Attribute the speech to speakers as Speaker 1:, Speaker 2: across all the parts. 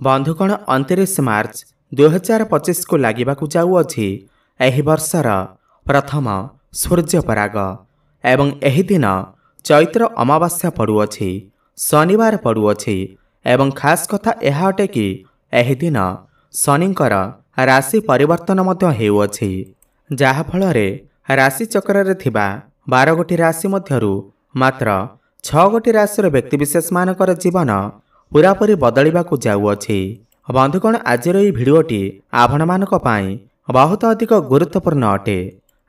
Speaker 1: बंधुगण 29 मार्च 2025 को लगवाक जाऊँगी एही वर्षर प्रथम सूर्यपराग एवं एही दिन चैत्र अमावास्या पड़ुअछि शनिवार पड़ुअछि एवं खास कथा यह अटे कि एही दिन शनिंकर राशि परिवर्तन मध्य हेउअछि जहा फलरे राशि चक्र थिबा 12 गोटी राशि मध्यरु मात्र 6 गोटी राशिर व्यक्तिविशेष मानकर जीवन पूरापूरी बदलिबाकू जाउअछि। बंधुगण आजिर एही भिडियोटी आपण मानक पई बहुत अधिक गुरुत्वपूर्ण अटे।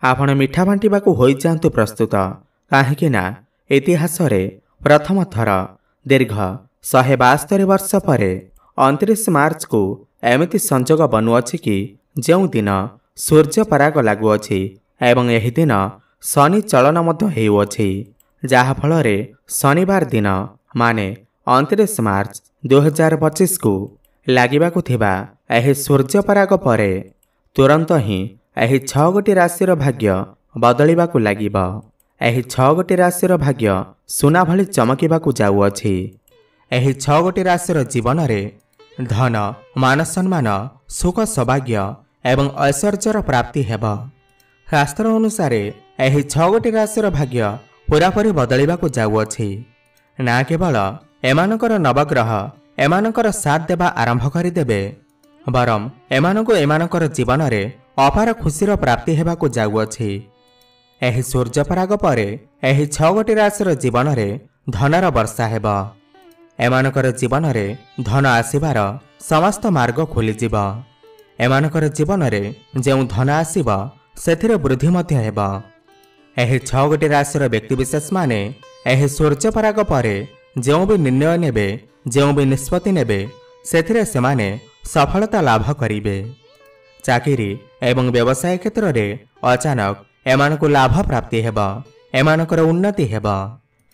Speaker 1: आपण मिठा बांटिबाकू होई जांतु प्रस्तुत काहेकि ना इतिहास रे प्रथम थर दीर्घ 172 वर्ष परे 29 मार्च को एमिति संजोग बनुअछि कि जेउ दिन सूर्य पराग लागुअछि एवं एही दिन शनि चलन मध्य हेउअछि जहा फलरे शनिवार दिन माने 29 मार्च 2025 को लागिबाकू थिबा एही सूर्य पराग परे तुरंत ही एही 6 गोटी राशिर भाग्य बदलिबाकू लागिब। एही 6 गोटी राशिर भाग्य सुना भली चमकिबाकू जाउअछि। एही 6 गोटी राशिर जीवन रे धन मान सम्मान सुख सौभाग्य एवं ऐश्वर्यर प्राप्ति हेब। शास्त्र अनुसार एही 6 गोटी राशिर भाग्य पूरापूरी बदलिबाकू जाउअछि। ना केवल एमानकर नवग्रह एमानकर साथ देवा आरंभ करिदेबे बरम एमानकु एमानकर जीवन रे अपार खुशीर प्राप्ति हेबाकू जाउअछि। एही सूर्यपराग परे एही 6 गोटी राशिर जीवन रे धनर वर्षा हेब। एमानकर जीवन रे धन आसीबार समस्त मार्ग खोलिजिब। एमानकर जीवन रे जेउ धन आसीब सेथिरे वृद्धि मध्य हेब। एही 6 गोटी राशिर व्यक्तिविशेष माने एही सूर्यपराग परे जेउ भी निर्णय नेबे जेउ भी निष्पत्ति नेबे सेथिरे सेमाने सफलता लाभ करिबे। चाकरी एवं व्यवसाय क्षेत्र रे अचानक एमानकु लाभ प्राप्ति हेब। एमानकर उन्नति हेब।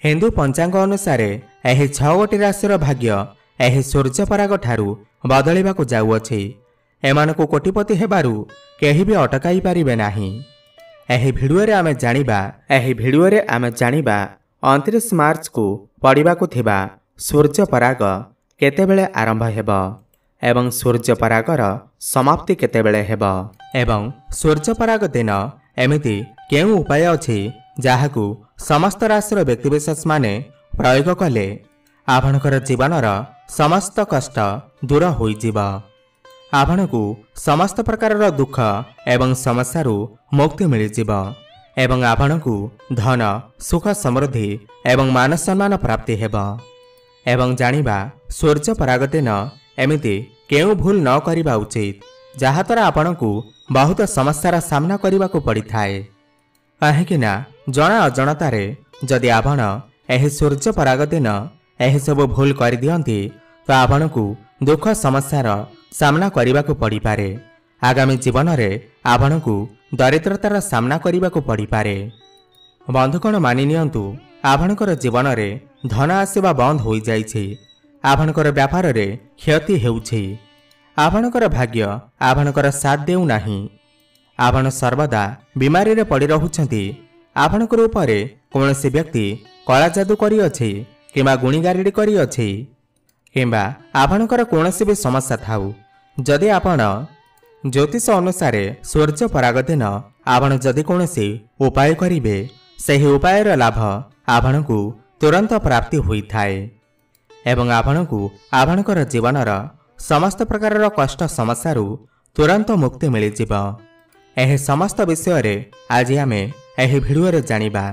Speaker 1: हिंदू पंचांग अनुसार एही 6 गोटी राशिर भाग्य एही सूर्यपराग ठारू बदलिबाकू जाउअछि। एमानकु कोटिपति हेबारु केही भी अटकाई पारिबे नाही। एही भिडियो रे आमे जानिबा 29 मार्च को पड़िबाकू थिबा सूर्यपराग केतेबेले आरंभ हेब एवं सूर्यपरागर समाप्ति केतेबेले हेब एवं सूर्यपराग दिन एमिति केउ उपाय अछि जाहाकू समस्त राशिर व्यक्तिविशेष माने प्रयोग कले आपणकर जीवनर समस्त कष्ट दूर होइजिब। आपणकू समस्त प्रकारर दुख एवं समस्यारू मुक्ति मिलिजिब एवं आपणकू धन सुख समृद्धि एवं मान सम्मान प्राप्ति हेब। एवं जानिबा सूर्यपराग दिन एमिति केउ भूल न करिबा उचित जहाद्वारा आपणकू बहुत समस्यार सामना करिबाकू पड़िथाए। काहेकि ना जना अजणतारे जदि आपण एही सूर्यपराग दिन एही सब भूल कर दियंती तो आपणकू दुख समस्यार सामना करिबाकू पड़िपारे। आगामी जीवन रे आपणकू दरिद्रतार सामना करिबाकू पड़िपारे। बंधुगण मानि नियंतु आपणकर जीवन रे धन आसीबा बंद होई जाइछि। आपणकर व्यापार रे क्षति हेउछि। आपणकर भाग्य आपणकर साथ देउ नाही। आपण सर्वदा बीमारी रे पड़ी रहुछंती। आपणकर ऊपर कोनोसी व्यक्ति कला जादू करी अछि किबा गुणीगारिडी करी अछि किबा आपणकर कोनोसी भी समस्या थाउ जदि आपण ज्योतिष अनुसार सूर्यपराग दिन आपण जदि कोनोसी उपाय करिवे सही उपायर लाभ आपणकू तुरंत प्राप्ति होइथाए एवं आपणकू आपणकर जीवनर समस्त प्रकारर कष्ट समस्यारू तुरंत मुक्ति मिलिजिब। एही समस्त विषय रे आज आमे एही भिडियो रे जानिबा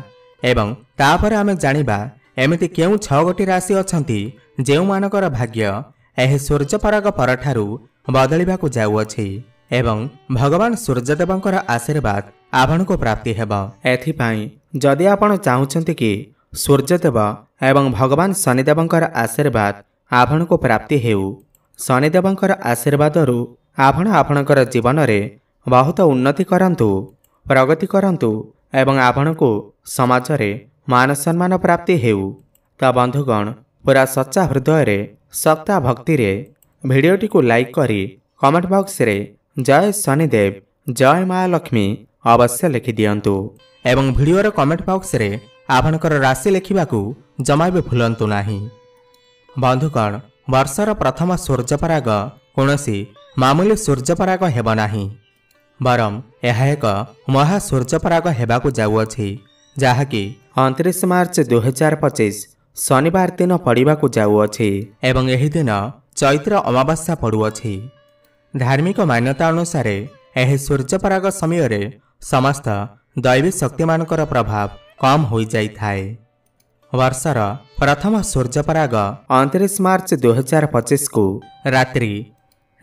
Speaker 1: एवं तापर आमे जानिबा एमिति केउ 6 गोटी राशि अछंती जेउ मानकर भाग्य एही सूर्यपराग परठारू बदलिबाकू जाउअछि एवं भगवान सूर्यदेवंकर आशीर्वाद आपणको प्राप्ति हेब। एथिपाई जदि आपण चाहुछंती कि सूर्यदेव एवं भगवान शनिदेवंकर आशीर्वाद आपणको प्राप्ति हेउ शनिदेवंकर आशीर्वादरू आपण आपणकर जीवन रे बहुत उन्नति करंतु प्रगति करंतु एवं आपणको समाज रे मान सम्मान प्राप्ति हेउ। त बंधुगण पूरा सच्चा हृदय रे सत्ता भक्ति रे भिडियोटी को लाइक करी कमेंट बॉक्स रे जय शनिदेव जय माँ लक्ष्मी अवश्य लिखि दियंतु एवं भिडियोर कमेंट बॉक्स रे आपणकर राशि लिखिबाकू जमा भी भूलंतु नाही। बंधुगण ବର୍ଷର ପ୍ରଥମ ସୂର୍ଯ୍ୟପରାଗ କୌଣସି ମାମୁଲି ସୂର୍ଯ୍ୟପରାଗ ହେବ ନାହିଁ, ବରଂ ଏହା ଏକ ମହା ସୂର୍ଯ୍ୟପରାଗ ହେବାକୁ ଯାଉଅଛି, ଯାହାକି 29 ମାର୍ଚ୍ଚ 2025 ଶନିବାର ଦିନ ପଡ଼ିବାକୁ ଯାଉଅଛି ଏବଂ ଏହି ଦିନ ଚୈତ୍ର ଅମାବାସ୍ୟା ପଡ଼ୁଅଛି। ଧାର୍ମିକ ମାନ୍ୟତା ଅନୁସାରେ ଏହି ସୂର୍ଯ୍ୟପରାଗ ସମୟରେ ସମସ୍ତ ଦୈବୀ ଶକ୍ତିମାନଙ୍କର ପ୍ରଭାବ କମ୍ ହୋଇଯାଇଥାଏ। ବର୍ଷର ପ୍ରଥମ ସୂର୍ଯ୍ୟପରାଗ 29 ମାର୍ଚ୍ଚ 2025କୁ ରାତ୍ରି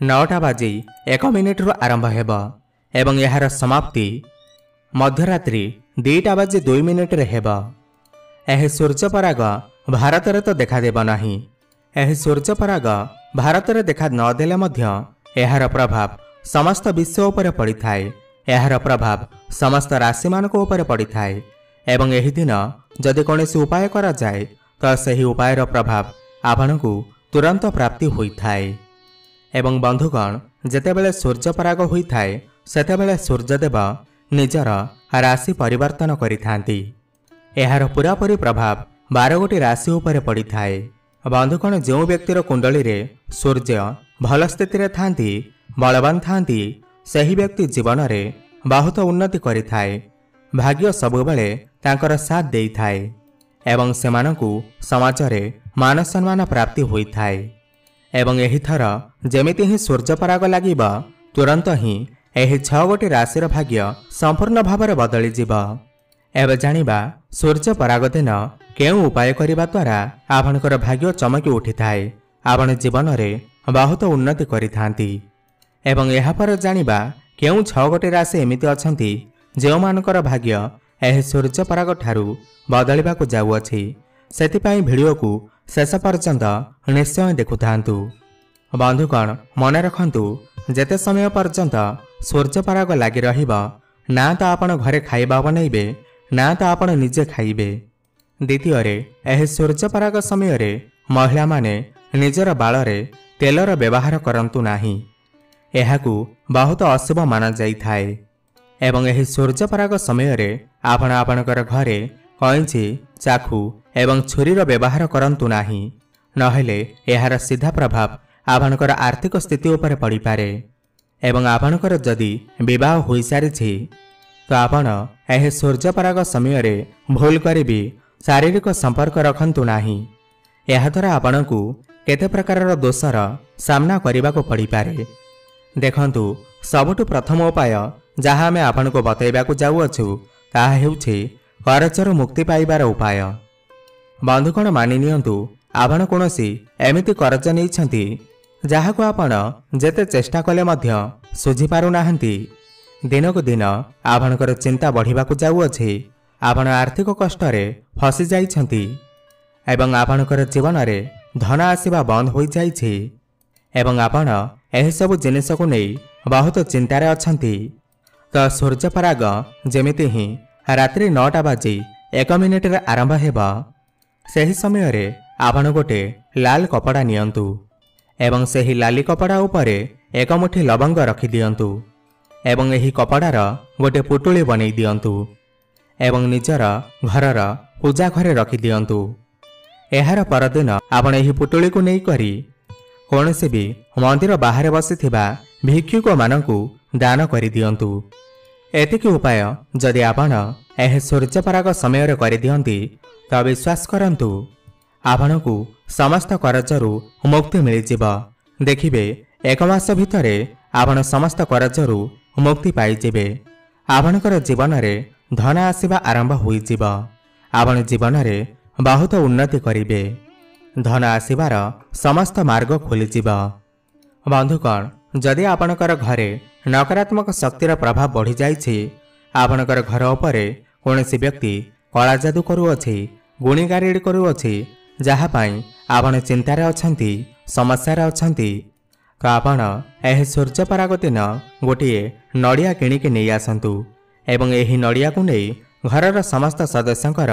Speaker 1: 9:01 ଆରମ୍ଭ ହେବ ଏବଂ ଏହାର ସମାପ୍ତି ମଧ୍ୟରାତ୍ରି 2:02 ହେବ। ଏହି ସୂର୍ଯ୍ୟପରାଗ ଭାରତରେ ତ ଦେଖାଦେବ ନାହିଁ। ଏହି ସୂର୍ଯ୍ୟପରାଗ ଭାରତରେ ଦେଖା ନଦେଲେ ମଧ୍ୟ ଏହାର ପ୍ରଭାବ ସମସ୍ତ ବିଶ୍ୱ ଉପରେ ପଡ଼ିଥାଏ। ଏହାର ପ୍ରଭାବ ସମସ୍ତ ରାଶିମାନଙ୍କ ଉପରେ ପଡ଼ିଥାଏ ଏବଂ ଏହି ଦିନ ଯଦି କୌଣସି ଉପାୟ କରାଯାଏ ତ ସେହି ଉପାୟର ପ୍ରଭାବ ଆପଣଙ୍କୁ ତୁରନ୍ତ ପ୍ରାପ୍ତି ହୋଇଥାଏ। ଏବଂ ବନ୍ଧୁଗଣ, ଯେତେବେଳେ ସୂର୍ଯ୍ୟପରାଗ ହୋଇଥାଏ ସେତେବେଳେ ସୂର୍ଯ୍ୟଦେବ ନିଜର ରାଶି ପରିବର୍ତ୍ତନ କରିଥାନ୍ତି। ଏହାର ପୂରାପୂରି ପ୍ରଭାବ 12 ଗୋଟି ରାଶି ଉପରେ ପଡ଼ିଥାଏ। ବନ୍ଧୁଗଣ, ଯେଉଁ ବ୍ୟକ୍ତିର କୁଣ୍ଡଳୀରେ ସୂର୍ଯ୍ୟ ଭଲ ସ୍ଥିତିରେ ଥାନ୍ତି, ବଳବାନ ଥାନ୍ତି, ସେହି ବ୍ୟକ୍ତି ଜୀବନରେ ବହୁତ ଉନ୍ନତି କରିଥାଏ। ଭାଗ୍ୟ ସବୁବେଳେ ତାଙ୍କର ସାଥ ଦେଇଥାଏ ଏବଂ ସେମାନଙ୍କୁ ସମାଜରେ ମାନ ସମ୍ମାନ ପ୍ରାପ୍ତି ହୋଇଥାଏ। ଏବଂ ଏହିଥର ଯେମିତି ହିଁ ସୂର୍ଯ୍ୟପରାଗ ଲାଗିବ, ତୁରନ୍ତ ହିଁ ଏହି 6 ଗୋଟି ରାଶିର ଭାଗ୍ୟ ସମ୍ପୂର୍ଣ୍ଣ ଭାବରେ ବଦଳିଯିବ। ଏବେ ଜାଣିବା ସୂର୍ଯ୍ୟପରାଗ ଦିନ କେଉଁ ଉପାୟ କରିବା ଦ୍ୱାରା ଆପଣଙ୍କର ଭାଗ୍ୟ ଚମକି ଉଠିଥାଏ, ଆପଣ ଜୀବନରେ ବହୁତ ଉନ୍ନତି କରିଥାନ୍ତି। ଏବଂ ଏହାପରେ ଜାଣିବା କେଉଁ 6 ଗୋଟି ରାଶି ଏମିତି ଅଛନ୍ତି ଯେଉଁମାନଙ୍କର ଭାଗ୍ୟ ଏହି ସୂର୍ଯ୍ୟପରାଗ ଠାରୁ ବଦଳିବାକୁ ଯାଉଅଛି। ସେଥିପାଇଁ ଭିଡ଼ିଓକୁ ଶେଷ ପର୍ଯ୍ୟନ୍ତ ନିଶ୍ଚୟ ଦେଖୁଥାନ୍ତୁ। ବନ୍ଧୁଗଣ, ମନେ ରଖନ୍ତୁ, ଯେତେ ସମୟ ପର୍ଯ୍ୟନ୍ତ ସୂର୍ଯ୍ୟପରାଗ ଲାଗି ରହିବ, ନା ତ ଆପଣ ଘରେ ଖାଇବା ବନେଇବେ, ନା ତ ଆପଣ ନିଜେ ଖାଇବେ। ଦ୍ୱିତୀୟରେ, ଏହି ସୂର୍ଯ୍ୟପରାଗ ସମୟରେ ମହିଳାମାନେ ନିଜର ବାଳରେ ତେଲର ବ୍ୟବହାର କରନ୍ତୁ ନାହିଁ। ଏହାକୁ ବହୁତ ଅଶୁଭ ମାନାଯାଇଥାଏ। ଏବଂ ଏହି ସୂର୍ଯ୍ୟପରାଗ ସମୟରେ ଆପଣ ଆପଣଙ୍କର ଘରେ କଇଁଚି, ଚାକୁ ଏବଂ ଛୁରୀର ବ୍ୟବହାର କରନ୍ତୁ ନାହିଁ, ନହେଲେ ଏହାର ସିଧା ପ୍ରଭାବ ଆପଣଙ୍କର ଆର୍ଥିକ ସ୍ଥିତି ଉପରେ ପଡ଼ିପାରେ। ଏବଂ ଆପଣଙ୍କର ଯଦି ବିବାହ ହୋଇସାରିଛି ତ ଆପଣ ଏହି ସୂର୍ଯ୍ୟପରାଗ ସମୟରେ ଭୁଲ କରିବି ଶାରୀରିକ ସମ୍ପର୍କ ରଖନ୍ତୁ ନାହିଁ। ଏହାଦ୍ୱାରା ଆପଣଙ୍କୁ କେତେ ପ୍ରକାରର ଦୋଷର ସାମ୍ନା କରିବାକୁ ପଡ଼ିପାରେ। ଦେଖନ୍ତୁ, ସବୁଠୁ ପ୍ରଥମ ଉପାୟ ଯାହା ଆମେ ଆପଣଙ୍କୁ ବତାଇବାକୁ ଯାଉଅଛୁ ତାହା ହେଉଛି କରଜରୁ ମୁକ୍ତି ପାଇବାର ଉପାୟ। ବନ୍ଧୁଗଣ, ମାନି ନିଅନ୍ତୁ, ଆପଣ କୌଣସି ଏମିତି କରଜ ନେଇଛନ୍ତି ଯାହାକୁ ଆପଣ ଯେତେ ଚେଷ୍ଟା କଲେ ମଧ୍ୟ ଶୁଝିପାରୁନାହାନ୍ତି। ଦିନକୁ ଦିନ ଆପଣଙ୍କର ଚିନ୍ତା ବଢ଼ିବାକୁ ଯାଉଅଛି, ଆପଣ ଆର୍ଥିକ କଷ୍ଟରେ ଫସି ଯାଇଛନ୍ତି ଏବଂ ଆପଣଙ୍କର ଜୀବନରେ ଧନ ଆସିବା ବନ୍ଦ ହୋଇଯାଇଛି ଏବଂ ଆପଣ ଏହିସବୁ ଜିନିଷକୁ ନେଇ ବହୁତ ଚିନ୍ତାରେ ଅଛନ୍ତି। ତ ସୂର୍ଯ୍ୟପରାଗ ଯେମିତି ହିଁ ରାତ୍ରି 9:01 ଆରମ୍ଭ ହେବ, ସେହି ସମୟରେ ଆପଣ ଗୋଟିଏ ଲାଲ କପଡ଼ା ନିଅନ୍ତୁ ଏବଂ ସେହି ଲାଲି କପଡ଼ା ଉପରେ 1 ମୁଠି ଲବଙ୍ଗ ରଖିଦିଅନ୍ତୁ ଏବଂ ଏହି କପଡ଼ାର ଗୋଟିଏ ପୁଟୁଳି ବନେଇ ଦିଅନ୍ତୁ ଏବଂ ନିଜର ଘରର ପୂଜା ଘରେ ରଖିଦିଅନ୍ତୁ। ଏହାର ପରଦିନ ଆପଣ ଏହି ପୁଟୁଳିକୁ ନେଇକରି କୌଣସି ବି ମନ୍ଦିର ବାହାରେ ବସିଥିବା ଭିକ୍ଷୁକମାନଙ୍କୁ ଦାନ କରିଦିଅନ୍ତୁ। ଏତିକି ଉପାୟ ଯଦି ଆପଣ ଏହି ସୂର୍ଯ୍ୟପରାଗ ସମୟରେ କରିଦିଅନ୍ତି ତ ବିଶ୍ୱାସ କରନ୍ତୁ, ଆପଣଙ୍କୁ ସମସ୍ତ କରଜରୁ ମୁକ୍ତି ମିଳିଯିବ। ଦେଖିବେ, 1 ମାସ ଭିତରେ ଆପଣ ସମସ୍ତ କରଜରୁ ମୁକ୍ତି ପାଇଯିବେ। ଆପଣଙ୍କର ଜୀବନରେ ଧନ ଆସିବା ଆରମ୍ଭ ହୋଇଯିବ। ଆପଣ ଜୀବନରେ ବହୁତ ଉନ୍ନତି କରିବେ। ଧନ ଆସିବାର ସମସ୍ତ ମାର୍ଗ ଖୋଲିଯିବ। ବନ୍ଧୁଗଣ, ଯଦି ଆପଣଙ୍କର ଘରେ ନକାରାତ୍ମକ ଶକ୍ତିର ପ୍ରଭାବ ବଢ଼ିଯାଇଛି, ଆପଣଙ୍କର ଘର ଉପରେ କୌଣସି ବ୍ୟକ୍ତି କଳା ଯାଦୁ କରୁଅଛି, ଗୁଣିଗାରେଡ଼ି କରୁଅଛି, ଯାହା ପାଇଁ ଆପଣ ଚିନ୍ତାରେ ଅଛନ୍ତି, ସମସ୍ୟାରେ ଅଛନ୍ତି, ତ ଆପଣ ଏହି ସୂର୍ଯ୍ୟପରାଗ ଦିନ ଗୋଟିଏ ନଡ଼ିଆ କିଣିକି ନେଇ ଆସନ୍ତୁ ଏବଂ ଏହି ନଡ଼ିଆକୁ ନେଇ ଘରର ସମସ୍ତ ସଦସ୍ୟଙ୍କର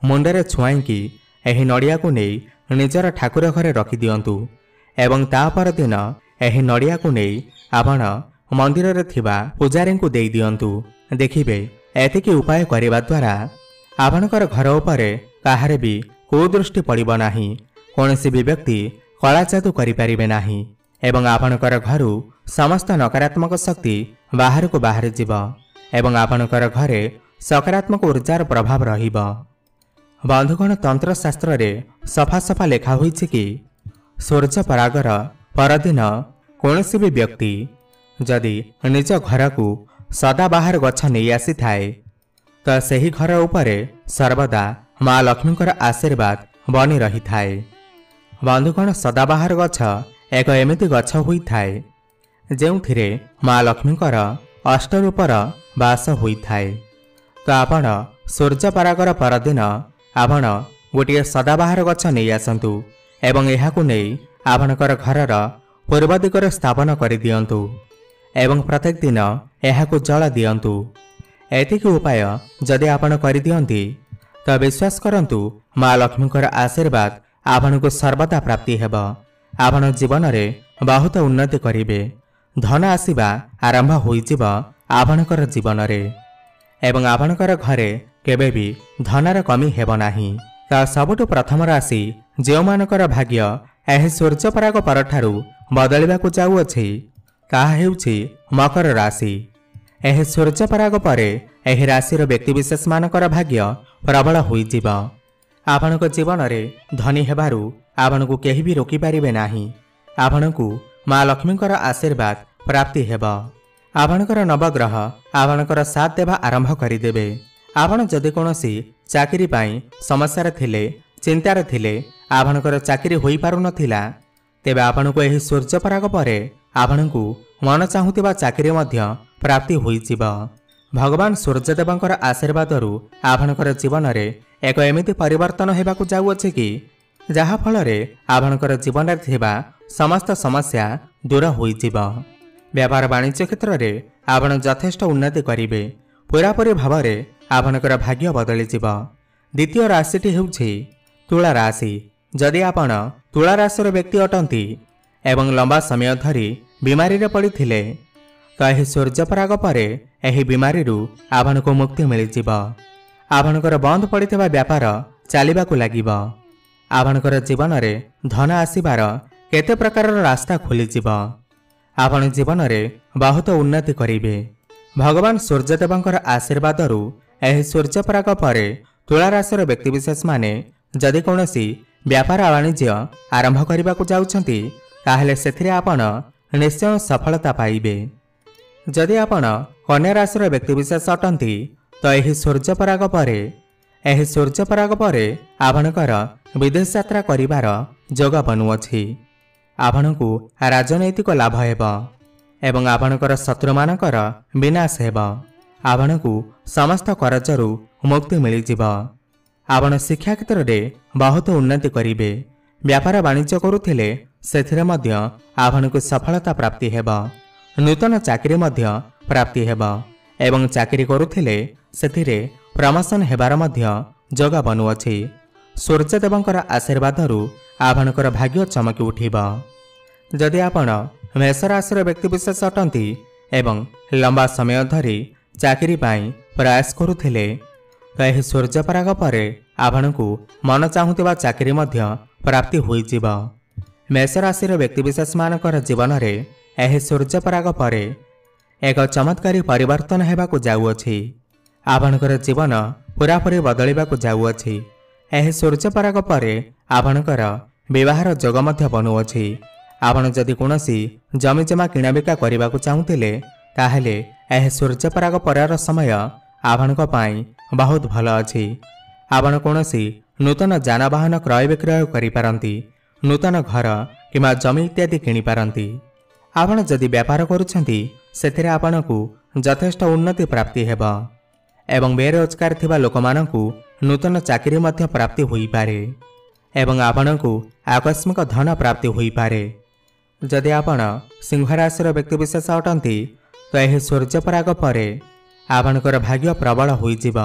Speaker 1: ମୁଣ୍ଡରେ ଛୁଆଇଁକି ଏହି ନଡ଼ିଆକୁ ନେଇ ନିଜର ଠାକୁର ଘରେ ରଖିଦିଅନ୍ତୁ ଏବଂ ତା ପରଦିନ ଏହି ନଡ଼ିଆକୁ ନେଇ ଆପଣ ମନ୍ଦିରରେ ଥିବା ପୂଜାରୀଙ୍କୁ ଦେଇଦିଅନ୍ତୁ। ଦେଖିବେ, ଏତିକି ଉପାୟ କରିବା ଦ୍ୱାରା ଆପଣଙ୍କର ଘର ଉପରେ କାହାର ବି କୁଦୃଷ୍ଟି ପଡ଼ିବ ନାହିଁ। କୌଣସି ବି ବ୍ୟକ୍ତି कला जादू करिपारिबे नाही एवं आपणकर घरु समस्त नकारात्मक शक्ति बाहर को बाहर जीव एवं आपणकर घरे सकारात्मक ऊर्जार प्रभाव रहिबा। बंधुगण तंत्र शास्त्र रे सफा सफा लेखा होईछि कि सूर्य परागर परदिन कौनसी भी व्यक्ति जदि निज घर को सदाबाहर गछ नहीं आसी थाए तो सही घर उपरे सर्वदा माँ लक्ष्मीकर आशीर्वाद बनी रही थाए। बंधुगण सदाबाहर गछ एक एमिति गछ होई थाए जेउथिरे माँ लक्ष्मीकर अष्टरूपर वास होई थाए। तो आपण सूर्य परागर परदिन आपण गोटे सदाबाहर गछ नहीं आसतु एवं एहाकु नहीं आपणकर घरर पूर्व दिगरे स्थापन कर दियंतु एवं प्रत्येक दिन एहाकु जल दियंतु। एतिकी उपाय जदि आपण कर दियंती तो विश्वास करंतु माँ लक्ष्मीकर आशीर्वाद आपनको सर्वदा प्राप्ति हेब। आपण जीवन में बहुत उन्नति करिवे, धन आसीबा आरंभ होइजिब आपणकर जीवन रे एवं आपणकर घरे केबे भी धनर कमी हेब नाही। ता सबुठु प्रथम राशि जो मानकर भाग्य एही सूर्य पराग परठारु बदलिबाकु जाउअछि ताहा हेउछि मकर राशि। एही सूर्य पराग परे एही राशिर व्यक्तिविशेष मानकर भाग्य प्रबल होइजिब। आपणक जीवन रे धनी हेबारु आपणकु केही भी रोकी पारिबे नाही। आपणकु माँ लक्ष्मीकर आशीर्वाद प्राप्ति हेब। आपणकर नवग्रह आपणकर साथ देवा आरंभ करिदेबे। आपण जदि कोनोसी चाकरी पाई समस्या थिले चिंतार थिले आपणकर चाकरी होई पारु नथिला तेबे आपणकु एही सूर्य पराग परे आपणकु मन चाहुतिबा चाकरी मध्य प्राप्ति होइजिब। भगवान सूर्यदेवंकर आशीर्वादरु आपणकर जीवन रे एक एमिति परिवर्तन हेबाकु जाउअछि कि जहा फल रे आपणकर जीवन रे थिबा समस्त समस्या दूर होइजिब। व्यापार वाणिज्य क्षेत्र रे आपण यथेष्ट उन्नति करिवे। पूरापूरी भाव रे आपणकर भाग्य बदलिजिब। द्वितीय राशिटी हेउछि तुला राशि। जदि आपण तुला राशिर व्यक्ति अटंती एवं लंबा समय धरी बीमारी रे पड़िथिले तो एही सूर्य पराग परे एही बीमारी रु आपनको मुक्ति मिलिजिब। आपणकर बंद पड़िथिबा व्यापार चलिबाकु लागिब। आपणकर जीवन रे धन आसीबार केते प्रकार रास्ता खोलिजिब। आपण जीवन रे बहुत उन्नति करिवे। भगवान सूर्यदेवंकर आशीर्वादरु एही सूर्य पराग परे तुला राशिर व्यक्तिविशेष माने जदि कोनोसी व्यापार वाणिज्य आरंभ करिबाकु जाउछंती ताहेले सेथिरे आपण निश्चय सफलता पाइबे। जदि आपण कन्या राशिर व्यक्तिविशेष अटंती तो एही सूर्य पराग परे आपणकर विदेश यात्रा करिबार जोग बनुअछि। आपणकु राजनैतिक लाभ हेब एवं आपणकर शत्रु मानकर विनाश हेब। आपणकु समस्त करजरु मुक्ति मिलिजिब। आपण शिक्षा क्षेत्र रे बहुत उन्नति करिवे। व्यापार वाणिज्य करुथिले सेथिरे मध्य आपणकु सफलता प्राप्ति हेब। नूतन चाकरी मध्य प्राप्ति हेब एवं चाकरी करुथिले सेथिरे प्रमोशन हेबार मध्य जोग बनुअछि। सूर्यदेवंकर आशीर्वादरु आपणकर भाग्य चमकी उठिब। जदि आपण मेष राशिर व्यक्तिविशेष अटंती एवं लंबा समय धरी चाकरी पाई प्रयास करुथिले तो एही सूर्य पराग परे आपणकु मन चाहुतिबा चाकरी मध्य प्राप्ति होइजिब। मेष राशिर व्यक्तिविशेष मानकर जीवन रे एही सूर्य पराग परे एक चमत्कारी परिवर्तन हेबाकु जाउअछि। आपणकर जीवन पूरापूरी बदलिबाकु जाउअछि। एही सूर्य पराग परे आपणकर विवाहर जोग मध्य बनुअछि। आपण जदि कोनोसी जमी जमा किणाबिका करिबाकु चाहुतिले ताहेले एही सूर्य पराग परार समय आपणक पाई बहुत भल अछि। आपण कोनोसी नूतन जानवाहन क्रय विक्रय करि पारंती, नूतन घर किमा जमी इत्यादि किनि पारंती। आपण जदि व्यापार करुछंती सेथिरे आपणकु यथेष्ट उन्नति प्राप्ति हेब एवं बेरोजगार थिबा लोकमानंकु नूतन चाकरी मध्य प्राप्ति होई पारे एवं आपणकु आकस्मिक धन प्राप्ति होई पारे। जदि आपण सिंह राशिर व्यक्तिविशेष अटंती तो एही सूर्य पराग परे आपणकर भाग्य प्रबल होइजिब।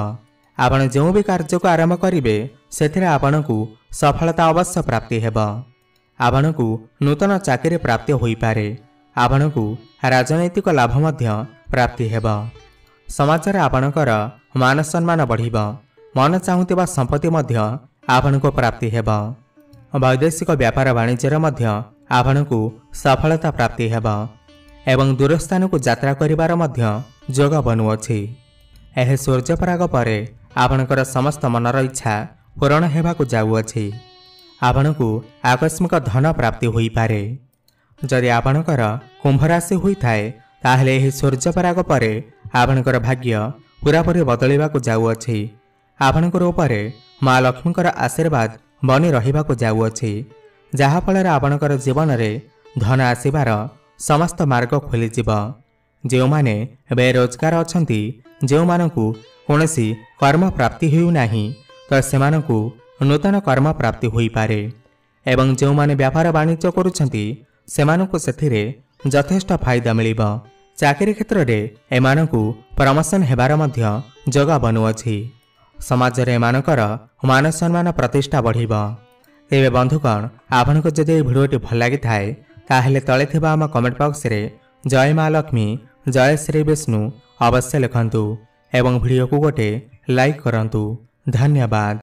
Speaker 1: आपण जो भी कार्य को आरंभ करिवे सेथिरे आपणकु सफलता अवश्य प्राप्ति हेब। आपणकु नूतन चाकरी प्राप्ति होई पारे। आपणकु राजनैतिक लाभ मध्य प्राप्ति हेब। समाज रे आपणकर मान सम्मान बढ़िब। मन चाहुतिबा संपत्ति मध्य आपणको प्राप्ति हेब। वैदेशिक व्यापार वाणिज्यर मध्य आपणकु सफलता प्राप्ति हेब एवं दूरस्थान को यात्रा करिवार मध्य जोग बनुअछि। एहे सूर्यपराग परे आपणकर समस्त मनर इच्छा पूरण हेबाकु जाउअछि। आपणकु आकस्मिक धन प्राप्ति होई पारे। जदि आपणकर कुंभ राशि होइथाए ताहेले एही सूर्यपराग परे आपणकर भाग्य पूरापूरी बदलिबाकु जाउअछि। आपणकर उपरे माँ लक्ष्मीकर आशीर्वाद बनी रहिबाकु जाउअछि, जहा फଳରେ आपणकर जीवन रे धन आसीबार समस्त मार्ग खोलिजिब। जेउमाने बेरोजगार अछंती, जेउमानकु कोनोसी कर्म प्राप्ति होउ नाही, तो सेमानकु नूतन कर्म प्राप्ति होई पारे। एवं जेउमाने व्यापार वाणिज्य करूछंती सेमानकु सेथिरे यथेष्ट फायदा मिलिब। चाकरी क्षेत्र रे एमानकु प्रमोशन हेबार मध्य जोग बनुअछि। समाज रे एमानकर मान सम्मान प्रतिष्ठा बढ़िब। तेबे बंधुगण, आपनको जदि भिडियोटी भल लागि थाए ताहेले तळे थिबा आम कमेंट बॉक्स रे जय माँ लक्ष्मी, जय श्री विष्णु अवश्य लिखंतु एवं भिडियो को गोटे लाइक करंतु। धन्यवाद।